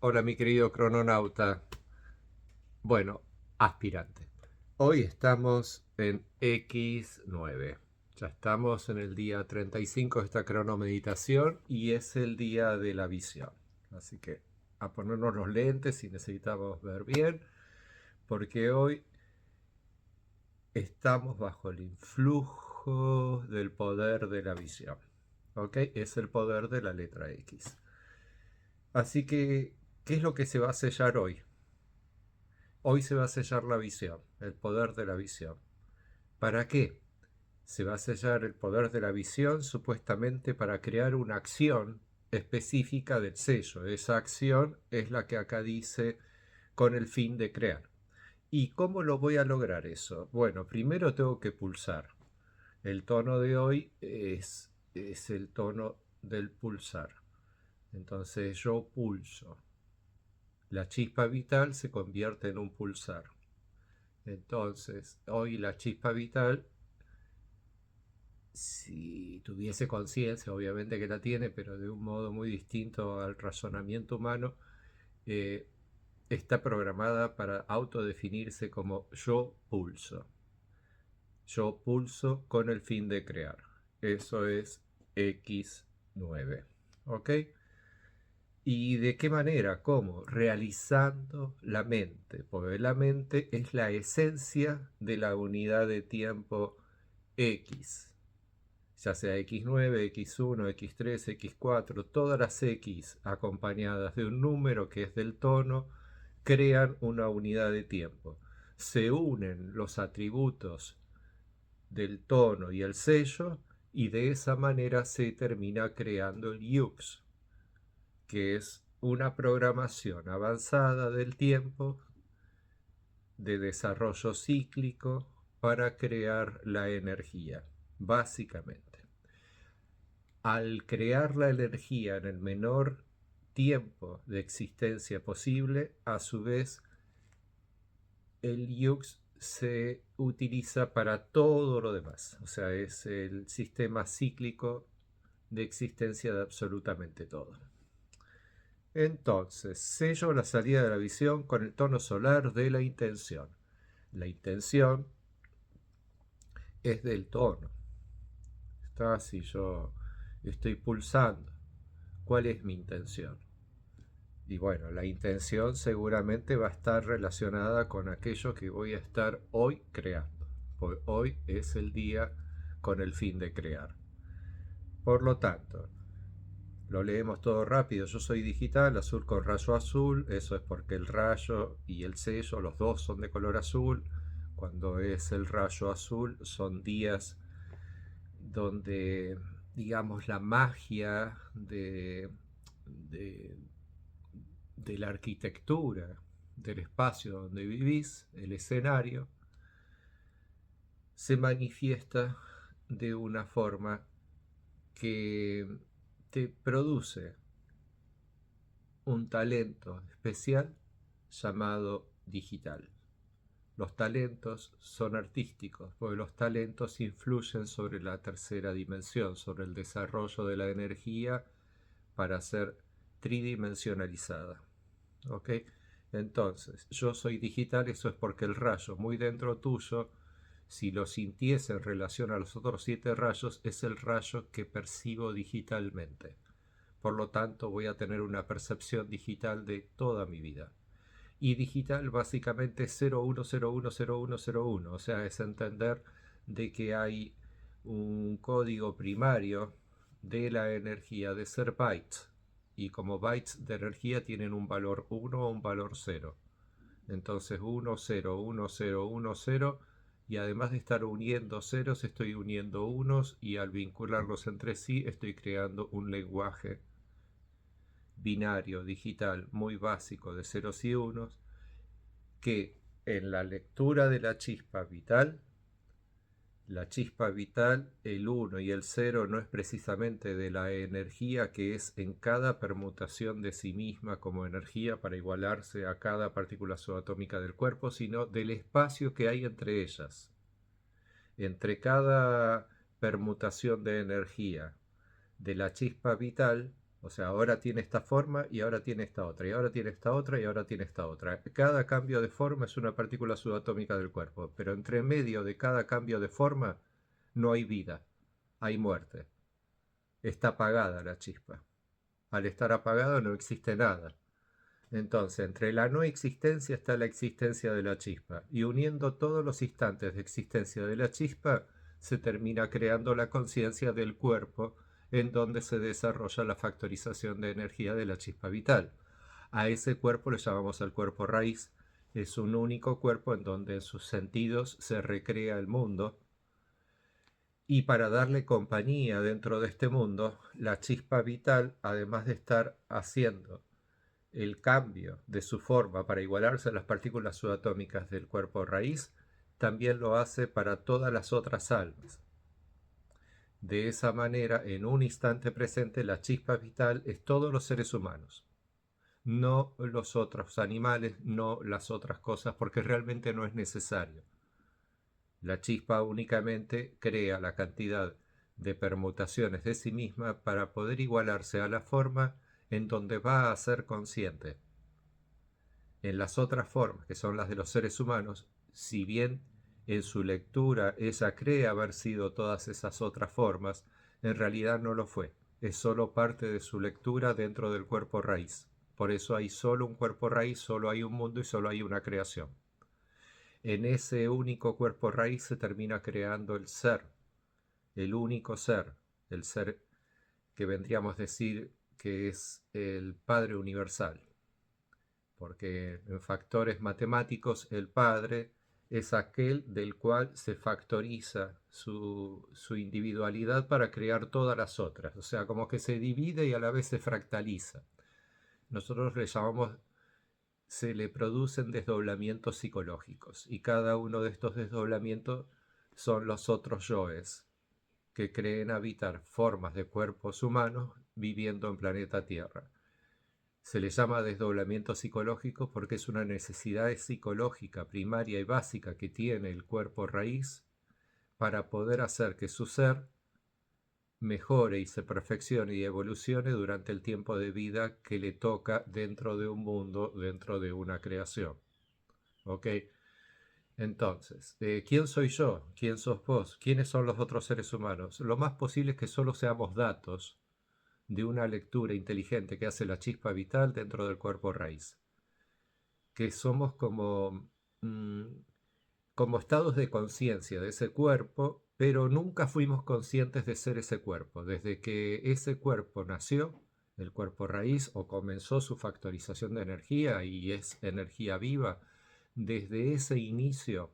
Hola mi querido crononauta, bueno, aspirante. Hoy estamos en X9. Ya estamos en el día 35 de esta cronomeditación y es el día de la visión. Así que a ponernos los lentes si necesitamos ver bien, porque hoy estamos bajo el influjo del poder de la visión. ¿Ok? Es el poder de la letra X. Así que, ¿qué es lo que se va a sellar hoy? Hoy se va a sellar la visión, el poder de la visión. ¿Para qué? Se va a sellar el poder de la visión supuestamente para crear una acción específica del sello. Esa acción es la que acá dice con el fin de crear. ¿Y cómo lo voy a lograr eso? Bueno, primero tengo que pulsar. El tono de hoy es el tono del pulsar. Entonces yo pulso. La chispa vital se convierte en un pulsar. Entonces, hoy la chispa vital, si tuviese conciencia, obviamente que la tiene, pero de un modo muy distinto al razonamiento humano, eh, está programada para autodefinirse como yo pulso. Yo pulso con el fin de crear. Eso es X9. ¿Ok? ¿Y de qué manera? ¿Cómo? Realizando la mente, porque la mente es la esencia de la unidad de tiempo X, ya sea X9, X1, X3, X4, todas las X acompañadas de un número que es del tono, crean una unidad de tiempo. Se unen los atributos del tono y el sello y de esa manera se termina creando el Yux, que es una programación avanzada del tiempo de desarrollo cíclico para crear la energía, básicamente. Al crear la energía en el menor tiempo de existencia posible, a su vez el Yux se utiliza para todo lo demás. O sea, es el sistema cíclico de existencia de absolutamente todo. Entonces, sello la salida de la visión con el tono solar de la intención. La intención es del tono. Está así, yo estoy pulsando. ¿Cuál es mi intención? Y bueno, la intención seguramente va a estar relacionada con aquello que voy a estar hoy creando. Pues hoy es el día con el fin de crear. Por lo tanto, lo leemos todo rápido. Yo soy digital, azul con rayo azul. Eso es porque el rayo y el sello, los dos son de color azul. Cuando es el rayo azul, son días donde, digamos, la magia de, de la arquitectura, del espacio donde vivís, el escenario, se manifiesta de una forma que te produce un talento especial llamado digital. Los talentos son artísticos, porque los talentos influyen sobre la tercera dimensión, sobre el desarrollo de la energía para ser tridimensionalizada. ¿Ok? Entonces, yo soy digital, eso es porque el rayo muy dentro tuyo, si lo sintiese en relación a los otros 7 rayos, es el rayo que percibo digitalmente. Por lo tanto, voy a tener una percepción digital de toda mi vida. Y digital básicamente es 01010101, o sea, es entender de que hay un código primario de la energía de ser bytes, y como bytes de energía tienen un valor 1 o un valor 0. Entonces 1, 0, 1, 0, 1, 0, y además de estar uniendo ceros, estoy uniendo unos, y al vincularlos entre sí estoy creando un lenguaje binario digital muy básico de ceros y unos, que en la lectura de la chispa vital, el uno y el 0 no es precisamente de la energía que es en cada permutación de sí misma como energía para igualarse a cada partícula subatómica del cuerpo, sino del espacio que hay entre ellas. Entre cada permutación de energía de la chispa vital O sea, ahora tiene esta forma y ahora tiene esta otra, y ahora tiene esta otra y ahora tiene esta otra. Cada cambio de forma es una partícula subatómica del cuerpo, pero entre medio de cada cambio de forma no hay vida, hay muerte. Está apagada la chispa. Al estar apagado no existe nada. Entonces, entre la no existencia está la existencia de la chispa, y uniendo todos los instantes de existencia de la chispa, se termina creando la conciencia del cuerpo, en donde se desarrolla la factorización de energía de la chispa vital. A ese cuerpo le llamamos el cuerpo raíz. Es un único cuerpo en donde en sus sentidos se recrea el mundo, y para darle compañía dentro de este mundo, la chispa vital, además de estar haciendo el cambio de su forma para igualarse a las partículas subatómicas del cuerpo raíz, también lo hace para todas las otras almas. De esa manera, en un instante presente, la chispa vital es todos los seres humanos, no los otros animales, no las otras cosas, porque realmente no es necesario. La chispa únicamente crea la cantidad de permutaciones de sí misma para poder igualarse a la forma en donde va a ser consciente. En las otras formas, que son las de los seres humanos, si bien en su lectura ella cree haber sido todas esas otras formas, en realidad no lo fue. Es solo parte de su lectura dentro del cuerpo raíz. Por eso hay solo un cuerpo raíz, solo hay un mundo y solo hay una creación. En ese único cuerpo raíz se termina creando el ser, el único ser, el ser que vendríamos a decir que es el Padre Universal, porque en factores matemáticos el Padre es aquel del cual se factoriza su individualidad para crear todas las otras, o sea, como que se divide y a la vez se fractaliza. Nosotros le llamamos, se le producen desdoblamientos psicológicos, y cada uno de estos desdoblamientos son los otros yoes que creen habitar formas de cuerpos humanos viviendo en planeta Tierra. Se le llama desdoblamiento psicológico porque es una necesidad psicológica primaria y básica que tiene el cuerpo raíz para poder hacer que su ser mejore y se perfeccione y evolucione durante el tiempo de vida que le toca dentro de un mundo, dentro de una creación. ¿Ok? Entonces, ¿quién soy yo? ¿Quién sos vos? ¿Quiénes son los otros seres humanos? Lo más posible es que solo seamos datos de una lectura inteligente que hace la chispa vital dentro del cuerpo raíz. Que somos mm, como estados de conciencia de ese cuerpo, pero nunca fuimos conscientes de ser ese cuerpo. Desde que ese cuerpo nació, el cuerpo raíz, o comenzó su factorización de energía y es energía viva, desde ese inicio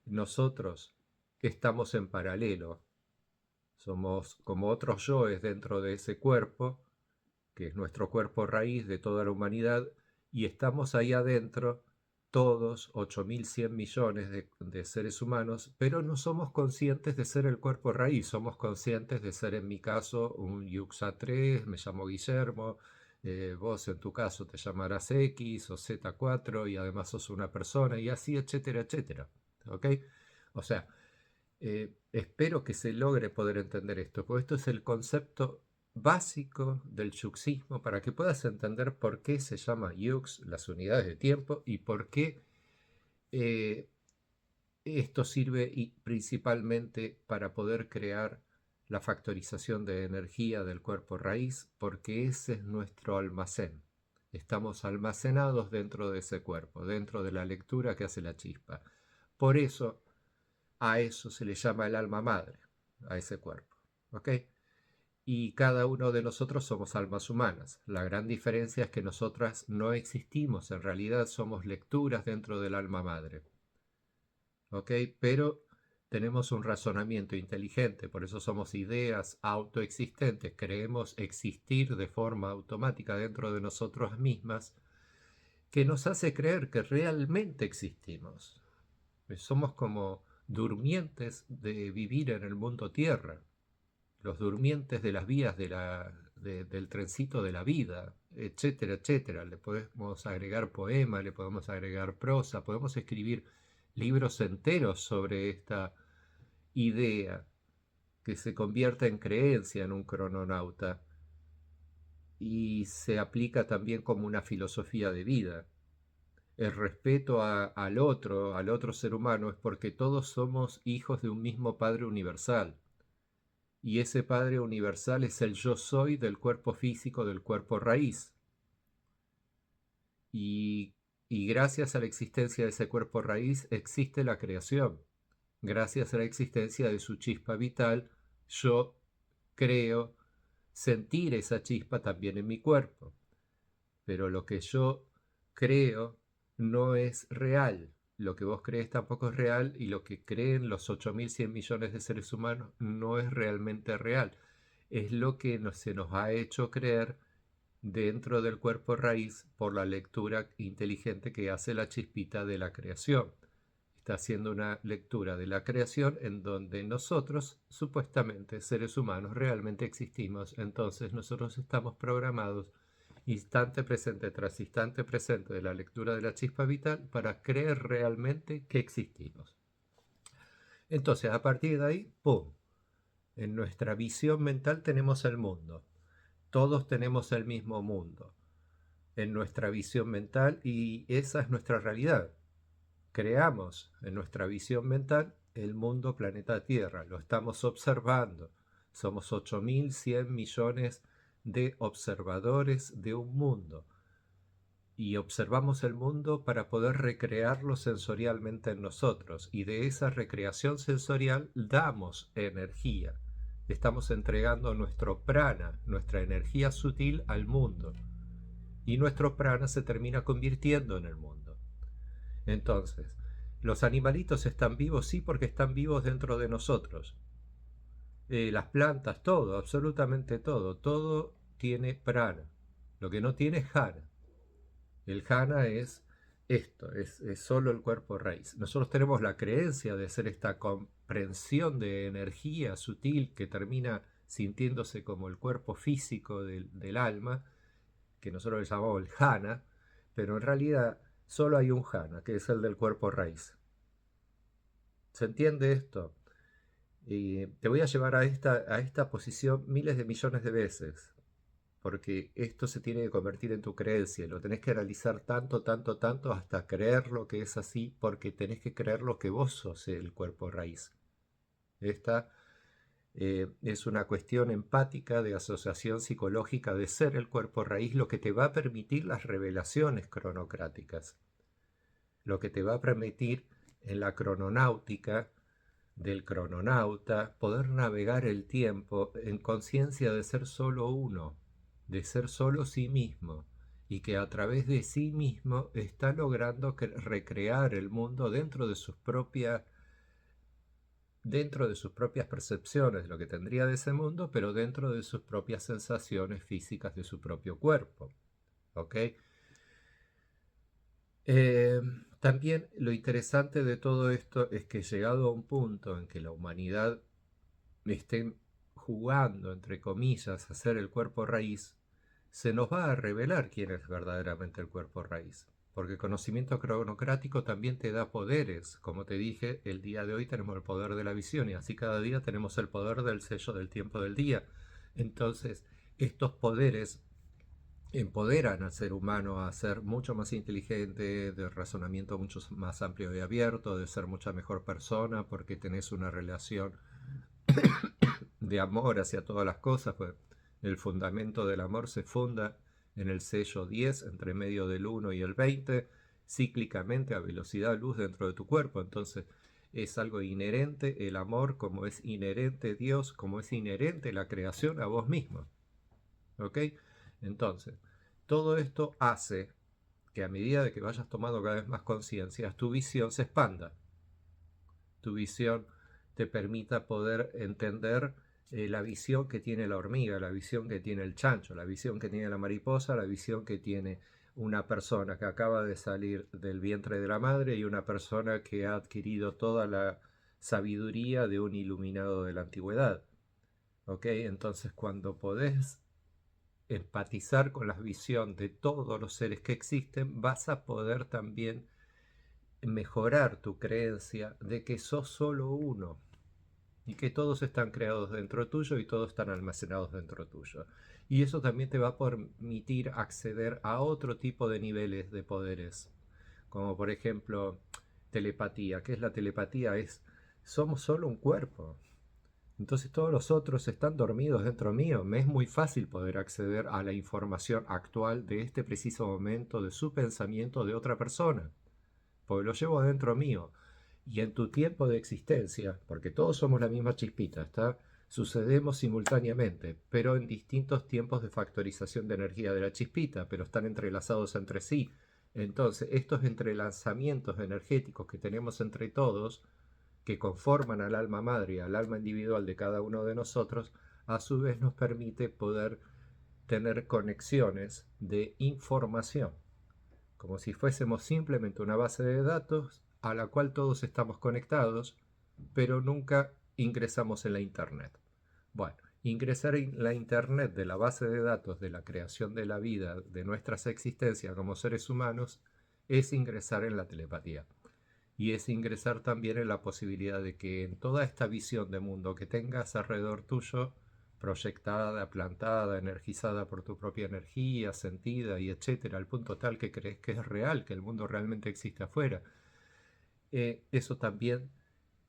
nosotros estamos en paralelo. Somos como otros yoes dentro de ese cuerpo, que es nuestro cuerpo raíz de toda la humanidad, y estamos ahí adentro, todos 8.100 millones de seres humanos, pero no somos conscientes de ser el cuerpo raíz, somos conscientes de ser, en mi caso, un Yuxa 3, me llamo Guillermo, vos en tu caso te llamarás X o Z4 y además sos una persona, y así, etcétera, etcétera. ¿Ok? O sea, espero que se logre poder entender esto, porque esto es el concepto básico del yuxismo para que puedas entender por qué se llama yux, las unidades de tiempo, y por qué eh, esto sirve principalmente para poder crear la factorización de energía del cuerpo raíz, porque ese es nuestro almacén. Estamos almacenados dentro de ese cuerpo, dentro de la lectura que hace la chispa. Por eso a eso se le llama el alma madre, a ese cuerpo. ¿Ok? Y cada uno de nosotros somos almas humanas. La gran diferencia es que nosotras no existimos, en realidad somos lecturas dentro del alma madre. ¿Ok? Pero tenemos un razonamiento inteligente, por eso somos ideas autoexistentes, creemos existir de forma automática dentro de nosotros mismas, que nos hace creer que realmente existimos. Somos como durmientes de vivir en el mundo tierra, los durmientes de las vías del trencito de la vida, etcétera, etcétera. Le podemos agregar poema, le podemos agregar prosa, podemos escribir libros enteros sobre esta idea que se convierte en creencia en un crononauta, y se aplica también como una filosofía de vida. El respeto al otro ser humano, es porque todos somos hijos de un mismo Padre universal. Y ese Padre universal es el yo soy del cuerpo físico, del cuerpo raíz. Y, y gracias a la existencia de ese cuerpo raíz existe la creación. Gracias a la existencia de su chispa vital, yo creo sentir esa chispa también en mi cuerpo. Pero lo que yo creo no es real. Lo que vos crees tampoco es real, y lo que creen los 8.100 millones de seres humanos no es realmente real. Es lo que se nos ha hecho creer dentro del cuerpo raíz por la lectura inteligente que hace la chispita de la creación. Está haciendo una lectura de la creación en donde nosotros, supuestamente seres humanos, realmente existimos. Entonces nosotros estamos programados instante presente tras instante presente de la lectura de la chispa vital para creer realmente que existimos. Entonces, a partir de ahí, ¡pum! En nuestra visión mental tenemos el mundo. Todos tenemos el mismo mundo en nuestra visión mental, y esa es nuestra realidad. Creamos en nuestra visión mental el mundo planeta Tierra, lo estamos observando. Somos 8.100 millones de observadores de un mundo, y observamos el mundo para poder recrearlo sensorialmente en nosotros, y de esa recreación sensorial damos energía. Estamos entregando nuestro prana, nuestra energía sutil, al mundo, y nuestro prana se termina convirtiendo en el mundo. Entonces, los animalitos están vivos, sí, porque están vivos dentro de nosotros. Las plantas, todo, absolutamente todo, todo tiene prana. Lo que no tiene es jhana. El jhana es esto, es solo el cuerpo raíz. Nosotros tenemos la creencia de ser esta comprensión de energía sutil que termina sintiéndose como el cuerpo físico del alma, que nosotros le llamamos el jhana, pero en realidad solo hay un jhana, que es el del cuerpo raíz. ¿Se entiende esto? Y te voy a llevar a esta posición miles de millones de veces, porque esto se tiene que convertir en tu creencia, lo tenés que realizar tanto, tanto, tanto, hasta creer lo que es así, porque tenés que creer lo que vos sos el cuerpo raíz. Esta es una cuestión empática de asociación psicológica de ser el cuerpo raíz, lo que te va a permitir las revelaciones cronocráticas, lo que te va a permitir en la crononáutica del crononauta poder navegar el tiempo en conciencia de ser solo uno, de ser solo sí mismo, y que a través de sí mismo está logrando recrear el mundo dentro de sus propias percepciones de lo que tendría de ese mundo, pero dentro de sus propias sensaciones físicas de su propio cuerpo. ¿Ok? Eh, También lo interesante de todo esto es que, llegado a un punto en que la humanidad esté jugando, entre comillas, a ser el cuerpo raíz, se nos va a revelar quién es verdaderamente el cuerpo raíz. Porque el conocimiento cronocrático también te da poderes. Como te dije, el día de hoy tenemos el poder de la visión, y así cada día tenemos el poder del sello del tiempo del día. Entonces, estos poderes empoderan al ser humano a ser mucho más inteligente, de razonamiento mucho más amplio y abierto, de ser mucha mejor persona, porque tenés una relación de amor hacia todas las cosas, pues el fundamento del amor se funda en el sello 10, entre medio del 1 y el 20, cíclicamente a velocidad luz dentro de tu cuerpo. Entonces es algo inherente el amor, como es inherente Dios, como es inherente la creación a vos mismo. ¿Ok? Entonces, todo esto hace que, a medida de que vayas tomando cada vez más conciencia, tu visión se expanda. Tu visión te permita poder entender la visión que tiene la hormiga, la visión que tiene el chancho, la visión que tiene la mariposa, la visión que tiene una persona que acaba de salir del vientre de la madre, y una persona que ha adquirido toda la sabiduría de un iluminado de la antigüedad. ¿Ok? Entonces, cuando podés empatizar con la visión de todos los seres que existen, vas a poder también mejorar tu creencia de que sos solo uno, y que todos están creados dentro tuyo y todos están almacenados dentro tuyo. Y eso también te va a permitir acceder a otro tipo de niveles de poderes, como por ejemplo telepatía. ¿Qué es la telepatía? Somos solo un cuerpo. Entonces todos los otros están dormidos dentro mío. Me es muy fácil poder acceder a la información actual de este preciso momento de su pensamiento de otra persona, porque lo llevo dentro mío. Y en tu tiempo de existencia, porque todos somos la misma chispita, ¿está? Sucedemos simultáneamente, pero en distintos tiempos de factorización de energía de la chispita, pero están entrelazados entre sí. Entonces, estos entrelazamientos energéticos que tenemos entre todos, que conforman al alma madre y al alma individual de cada uno de nosotros, a su vez nos permite poder tener conexiones de información, como si fuésemos simplemente una base de datos a la cual todos estamos conectados, pero nunca ingresamos en la Internet. Bueno, ingresar en la Internet de la base de datos de la creación de la vida, de nuestras existencias como seres humanos, es ingresar en la telepatía. Y es ingresar también en la posibilidad de que en toda esta visión de mundo que tengas alrededor tuyo, proyectada, plantada, energizada por tu propia energía, sentida y etcétera, al punto tal que crees que es real, que el mundo realmente existe afuera, eso también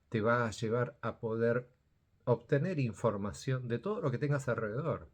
te va a llevar a poder obtener información de todo lo que tengas alrededor.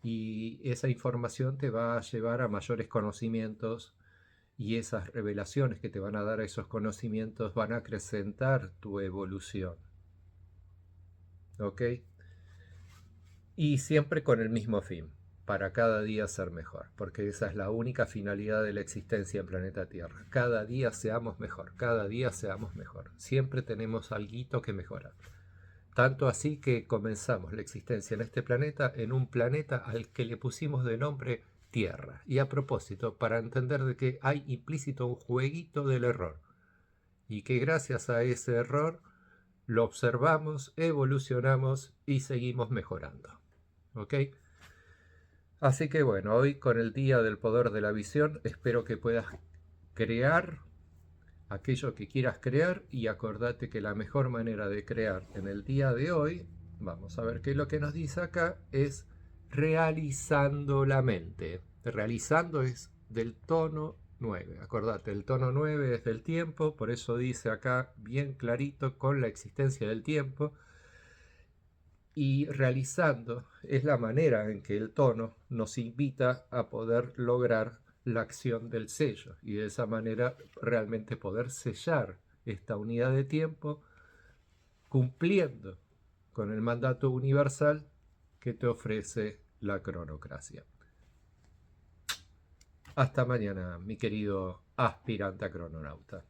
Y esa información te va a llevar a mayores conocimientos, y esas revelaciones que te van a dar esos conocimientos van a acrecentar tu evolución. ¿Ok? Y siempre con el mismo fin, para cada día ser mejor, porque esa es la única finalidad de la existencia en planeta Tierra. Cada día seamos mejor, cada día seamos mejor. Siempre tenemos algo que mejorar. Tanto así que comenzamos la existencia en este planeta, en un planeta al que le pusimos de nombre Tierra. Y a propósito, para entender de que hay implícito un jueguito del error. Y que gracias a ese error lo observamos, evolucionamos y seguimos mejorando. ¿Ok? Así que bueno, hoy con el Día del Poder de la Visión, espero que puedas crear aquello que quieras crear, y acordate que la mejor manera de crear en el día de hoy, vamos a ver qué es lo que nos dice acá, es realizando la mente. Realizando es del tono 9. Acordate, el tono 9 es del tiempo, por eso dice acá bien clarito con la existencia del tiempo. Y realizando es la manera en que el tono nos invita a poder lograr la acción del sello, y de esa manera realmente poder sellar esta unidad de tiempo cumpliendo con el mandato universal que te ofrece la cronocracia. Hasta mañana, mi querido aspirante a crononauta.